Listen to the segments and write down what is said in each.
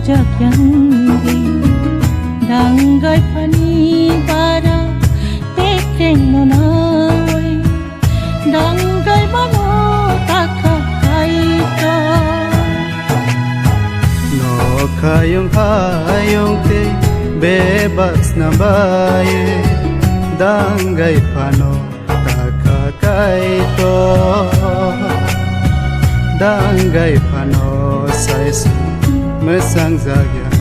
jakyanggi dangai pani bara pekreng no nawai dangai mano takaito no kayong te bebas na baye dangai pano takakaito dangai pano sais mesang zagya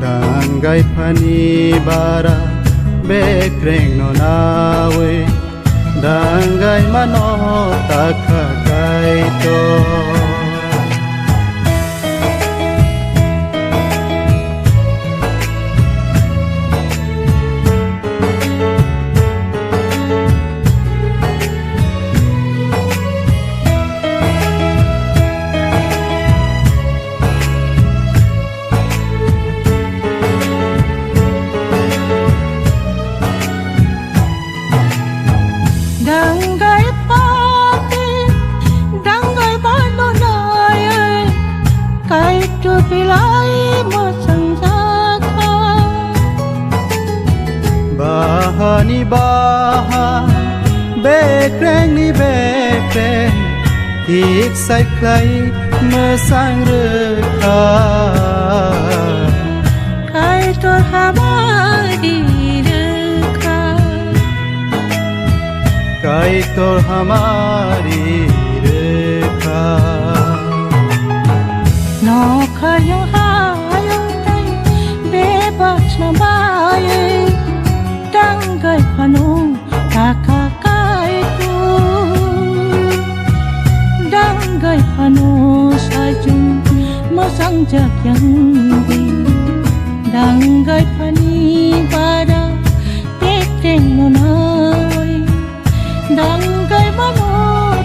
dangai pani bara bekreng no nawe dangai mano takakaito dangai pati dangai bano nai kai tu pilai mo sanjaka bahani baha bekreng ni bekreng ik sai klai mesang rekha kai tu hamari kai tor hamari rekha no khayong hayong tay bebas na baye dangai panong takakaito dangai pano sajung masang jakyanggi dangai pani bara pekreng no nawai dangai mano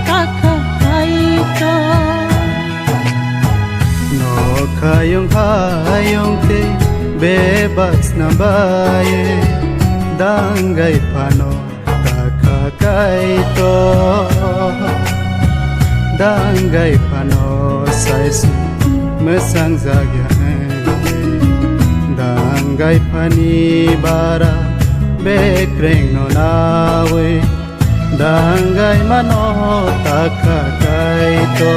takakaito no kayong te bebas na baye dangai pano takakaito dangai pano sais mesang zagya dangai pani bara bekreng no nawe dangai mano takakaito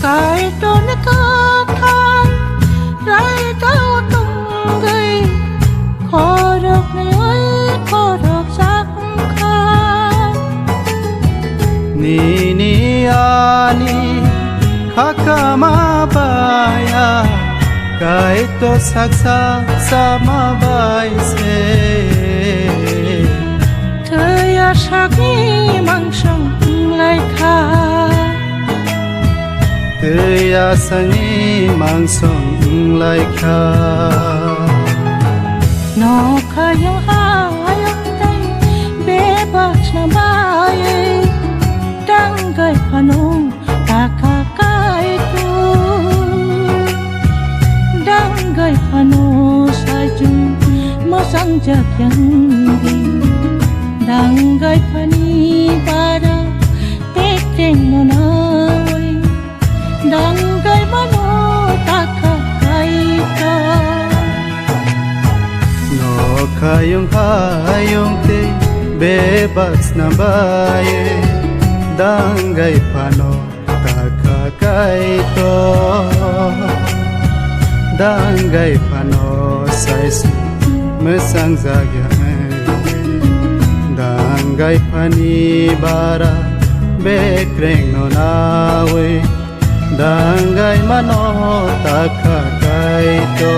kai to na ka than rai tao tung gai khorok nei oi khorok sak kha ni ani hakama baya kai to saksa sama bai se thaya sakni mangsang lai kha Tya sangi mangsong lai kha no khayong hayong tay bebas na baye dangai panong takakaito dangai pano sajung masang jakyanggi dangai pani bara pekreng no nawai dangai mano takakaito no kayong te bebas na baye dangai pano takakaito dangai pano sais mesang zagya dangai pani bara bekreng no nawe dangai mano takakaito